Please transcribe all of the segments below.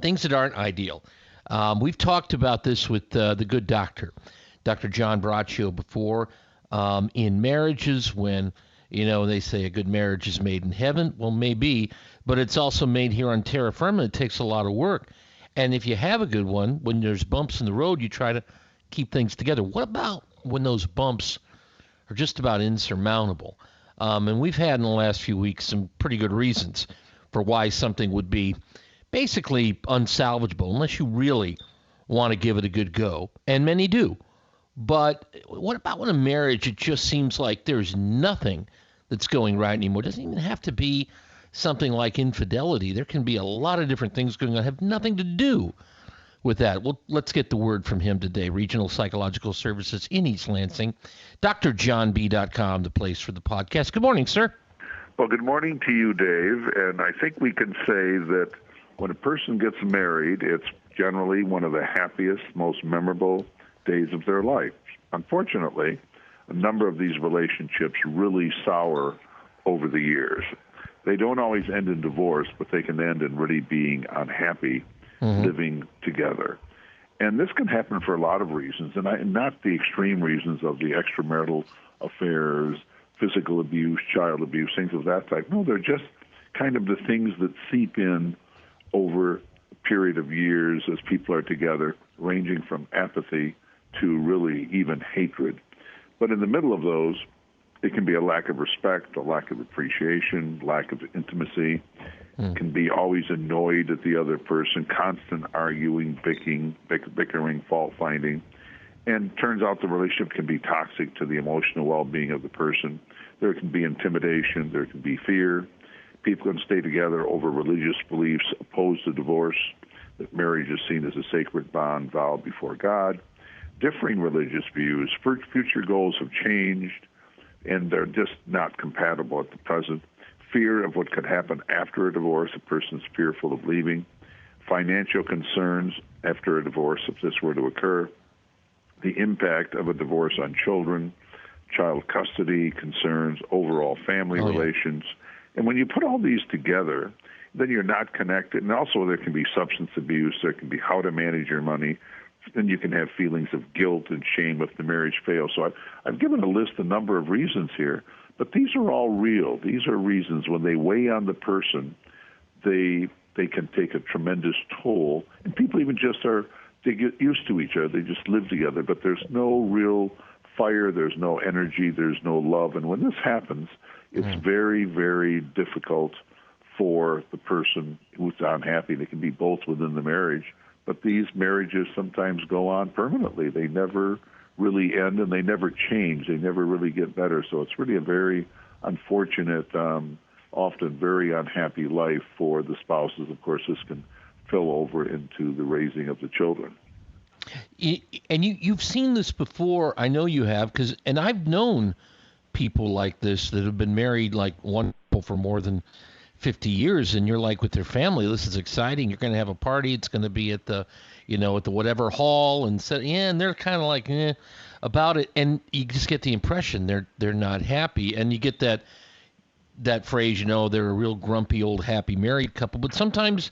things that aren't ideal. We've talked about this with the good doctor, Dr. John Braccio, before. In marriages, when they say a good marriage is made in heaven, well, maybe, but it's also made here on terra firma. It takes a lot of work, and if you have a good one, when there's bumps in the road, you try to keep things together. What about when those bumps are just about insurmountable? And we've had in the last few weeks some pretty good reasons for why something would be basically unsalvageable unless you really want to give it a good go, and many do. But what about when a marriage, it just seems like there's nothing that's going right anymore? It doesn't even have to be something like infidelity. There can be a lot of different things going on, have nothing to do with that. Well, let's get the word from him today. Regional Psychological Services in East Lansing. drjohnb.com, the place for the podcast. Good morning, sir. Well, good morning to you, Dave. And I think we can say that when a person gets married, it's generally one of the happiest, most memorable days of their life. Unfortunately, a number of these relationships really sour over the years. They don't always end in divorce, but they can end in really being unhappy living together. And this can happen for a lot of reasons, and not the extreme reasons of the extramarital affairs, physical abuse, child abuse, things of that type. No, they're just kind of the things that seep in over a period of years as people are together, ranging from apathy to really even hatred. But in the middle of those, it can be a lack of respect, a lack of appreciation, lack of intimacy. Can be always annoyed at the other person, constant arguing, bickering, fault-finding. And turns out the relationship can be toxic to the emotional well-being of the person. There can be intimidation. There can be fear. People can stay together over religious beliefs opposed to divorce, that marriage is seen as a sacred bond vowed before God. Differing religious views, future goals have changed, and they're just not compatible at the present. Fear of what could happen after a divorce, a person's fearful of leaving. Financial concerns after a divorce, if this were to occur. The impact of a divorce on children, child custody concerns, overall family relations. And when you put all these together, then you're not connected. And also there can be substance abuse, there can be how to manage your money. Then you can have feelings of guilt and shame if the marriage fails. So I've given a list, a number of reasons here, but these are all real. These are reasons when they weigh on the person, they can take a tremendous toll. And people even they get used to each other. They just live together, but there's no real fire. There's no energy. There's no love. And when this happens, it's very, very difficult for the person who's unhappy. They can be both within the marriage. But these marriages sometimes go on permanently. They never really end, and they never change. They never really get better. So it's really a very unfortunate, often very unhappy life for the spouses. Of course, this can spill over into the raising of the children. And you've seen this before. I know you have, and I've known people like this that have been married, like one couple, for more than 50 years, and you're like with their family, this is exciting. You're going to have a party. It's going to be at the, at the whatever hall, and and they're kind of like about it, and you just get the impression they're not happy, and you get that phrase, they're a real grumpy old happy married couple. But sometimes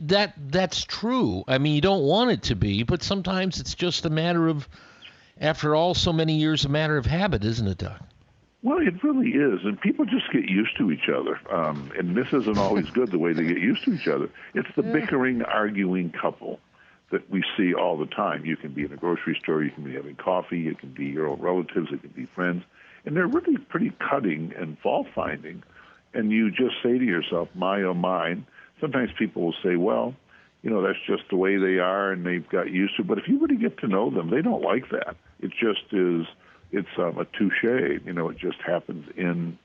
that's true. I mean, you don't want it to be, but sometimes it's just a matter of, after all so many years, a matter of habit, isn't it, Doc? Well, it really is, and people just get used to each other, and this isn't always good, the way they get used to each other. It's the bickering, arguing couple that we see all the time. You can be in a grocery store, you can be having coffee, it can be your own relatives, it can be friends, and they're really pretty cutting and fault-finding, and you just say to yourself, my oh my. Sometimes people will say, well, that's just the way they are, and they've got used to it, but if you really get to know them, they don't like that. It just is... It's a touche, it just happens in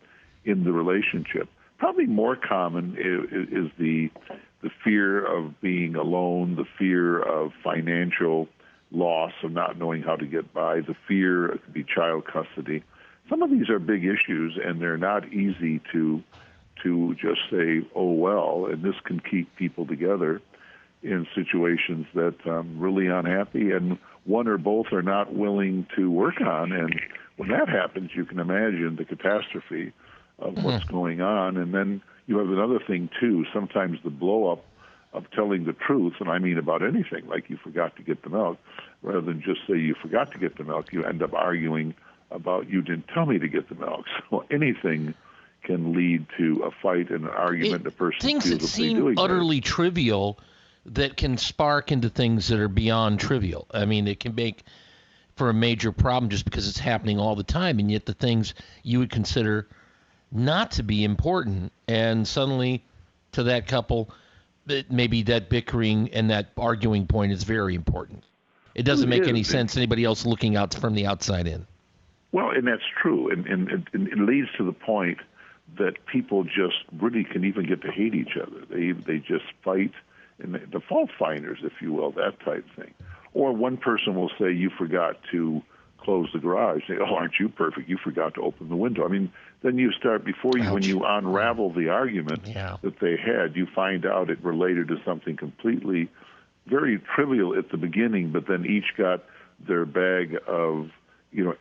the relationship. Probably more common is the fear of being alone, the fear of financial loss, of not knowing how to get by, the fear it could be child custody. Some of these are big issues, and they're not easy to just say, oh, well, and this can keep people together in situations that really unhappy, and one or both are not willing to work on. And when that happens, you can imagine the catastrophe of what's going on. And then you have another thing, too. Sometimes the blow-up of telling the truth, and I mean about anything, like you forgot to get the milk, rather than just say you forgot to get the milk, you end up arguing about you didn't tell me to get the milk. So anything can lead to a fight and an argument. The person things feels that seem utterly trivial that can spark into things that are beyond trivial. I mean, it can make for a major problem just because it's happening all the time, and yet the things you would consider not to be important, and suddenly to that couple, maybe that bickering and that arguing point is very important. It doesn't make any sense to anybody else looking out from the outside in. Well, and that's true, and it leads to the point that people just really can even get to hate each other. They just fight, and the fault finders, if you will, that type thing. Or one person will say, you forgot to close the garage. Say, oh, aren't you perfect? You forgot to open the window. I mean, then you start, when you unravel the argument that they had, you find out it related to something completely very trivial at the beginning, but then each got their bag of,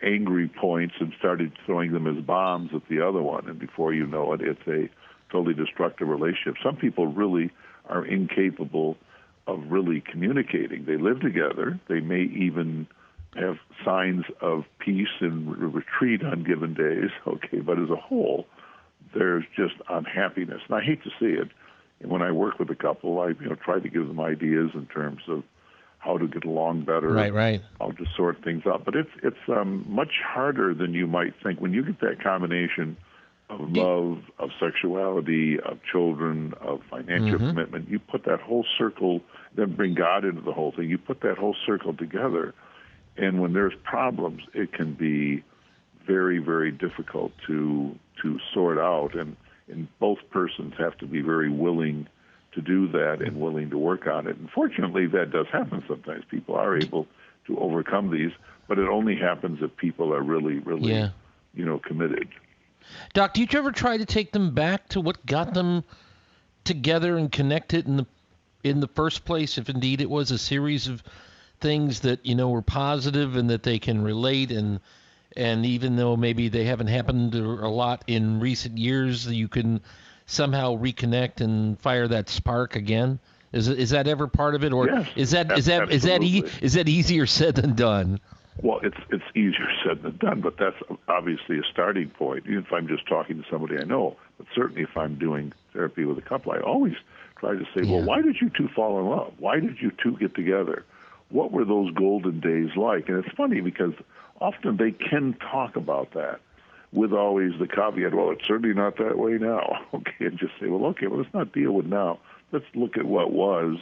angry points and started throwing them as bombs at the other one. And before you know it, it's a totally destructive relationship. Some people really are incapable of really communicating. They live together. They may even have signs of peace and retreat on given days, but as a whole, there's just unhappiness. And I hate to see it. And when I work with a couple, I try to give them ideas in terms of how to get along better, right. How to sort things out. But it's much harder than you might think. When you get that combination of love, of sexuality, of children, of financial commitment, you put that whole circle, then bring God into the whole thing. You put that whole circle together, and when there's problems, it can be very, very difficult to sort out. And both persons have to be very willing to do that and willing to work on it. And fortunately, that does happen sometimes. People are able to overcome these, but it only happens if people are really, really, committed. Doc, did you ever try to take them back to what got them together and connected in the first place, if indeed it was a series of things that, were positive and that they can relate, and even though maybe they haven't happened a lot in recent years, you can somehow reconnect and fire that spark again? Is that ever part of it, or yes, is that easier said than done? Well, it's easier said than done, but that's obviously a starting point. Even if I'm just talking to somebody I know, but certainly if I'm doing therapy with a couple, I always try to say, well, why did you two fall in love? Why did you two get together? What were those golden days like? And it's funny because often they can talk about that with always the caveat, well, it's certainly not that way now. And just say, well, let's not deal with now. Let's look at what was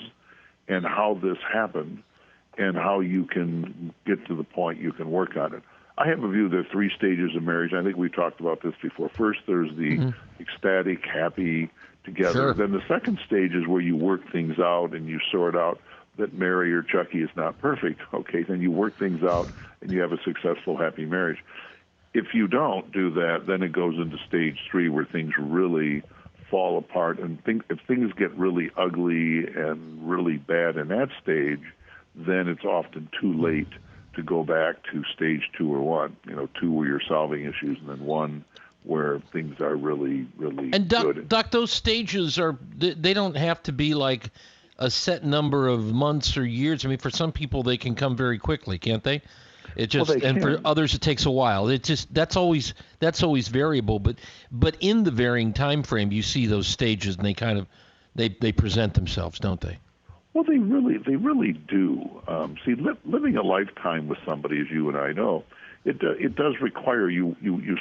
and how this happened and how you can get to the point you can work on it. I have a view there are 3 stages of marriage. I think we talked about this before. First, there's the ecstatic, happy together. Sure. Then the second stage is where you work things out and you sort out that Mary or Chucky is not perfect. Then you work things out and you have a successful, happy marriage. If you don't do that, then it goes into stage 3 where things really fall apart. And if things get really ugly and really bad in that stage, then it's often too late to go back to stage 2 or 1. 2 where you're solving issues, and then 1 where things are really, really good. And Doc, those stages they don't have to be like a set number of months or years. I mean, for some people they can come very quickly, can't they? It just for others it takes a while. It just that's always variable, but in the varying time frame you see those stages, and they kind of they present themselves, don't they? Well, they really do. Living a lifetime with somebody, as you and I know, it does require you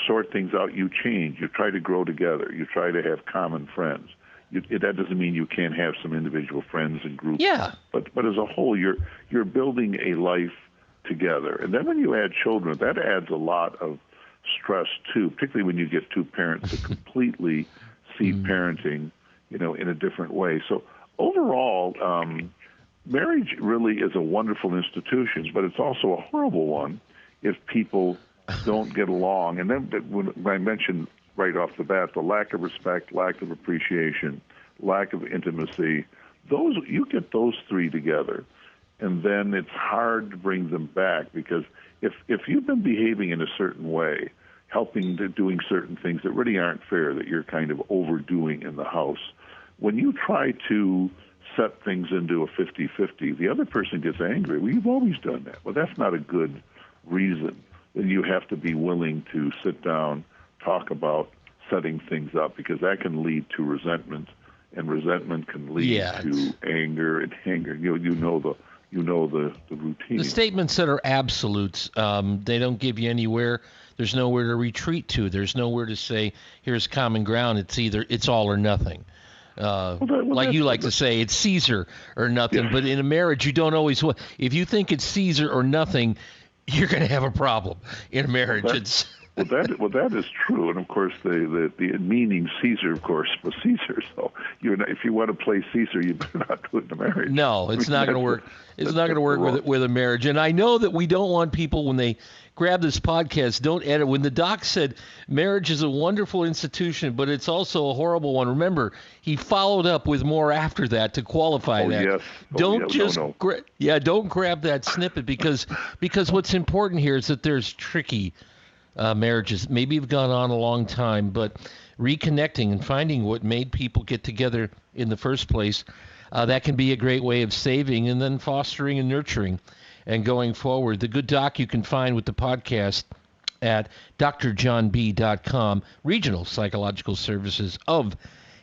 sort things out, you change, you try to grow together, you try to have common friends. That doesn't mean you can't have some individual friends and groups. Yeah. But as a whole, you're building a life together. And then when you add children, that adds a lot of stress too, particularly when you get 2 parents that completely see parenting, in a different way. So overall, marriage really is a wonderful institution, but it's also a horrible one if people don't get along. And then when I mentioned right off the bat, the lack of respect, lack of appreciation, lack of intimacy, you get those 3 together, and then it's hard to bring them back, because if you've been behaving in a certain way, doing certain things that really aren't fair, that you're kind of overdoing in the house, when you try to set things into a 50-50, the other person gets angry. Well, you've always done that. Well, that's not a good reason. Then you have to be willing to sit down, talk about setting things up, because that can lead to resentment, and resentment can lead to anger, and anger. You know the routine. The statements that are absolutes, they don't give you anywhere. There's nowhere to retreat to. There's nowhere to say, here's common ground. It's all or nothing. Like you like to say, it's Caesar or nothing. Yeah. But in a marriage, you don't always. If you think it's Caesar or nothing, you're going to have a problem in a marriage. That is true, and of course the meaning Caesar, of course, was Caesar. So if you want to play Caesar, you better not do it in a marriage. No, it's not going to work. It's not going to work with a marriage. And I know that we don't want people, when they grab this podcast, don't edit. When the doc said marriage is a wonderful institution, but it's also a horrible one, remember, he followed up with more after that to qualify that. Yes. Don't grab that snippet, because what's important here is that there's tricky marriages. Maybe have gone on a long time, but reconnecting and finding what made people get together in the first place, that can be a great way of saving and then fostering and nurturing and going forward. The good doc you can find with the podcast at drjohnb.com, Regional Psychological Services of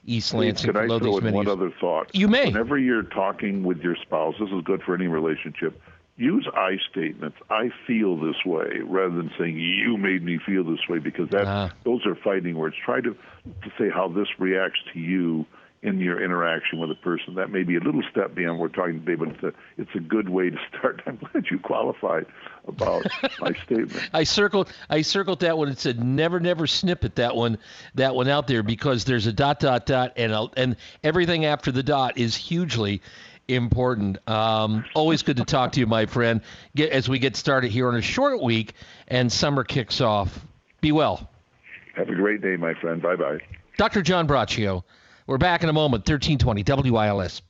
East Lansing. Could I throw in one other thought? You may. Whenever you're talking with your spouse, this is good for any relationship, use I statements. I feel this way, rather than saying you made me feel this way, because those are fighting words. Try to say how this reacts to you in your interaction with a person. That may be a little step beyond what we're talking today, but it's a good way to start. I'm glad you qualified about my statement. I circled that one. It said never snippet that one out there, because there's a ... and everything after the dot is hugely important. Always good to talk to you, my friend, as we get started here on a short week and summer kicks off. Be well. Have a great day, my friend. Bye-bye. Dr. John Braccio. We're back in a moment. 1320 WILS.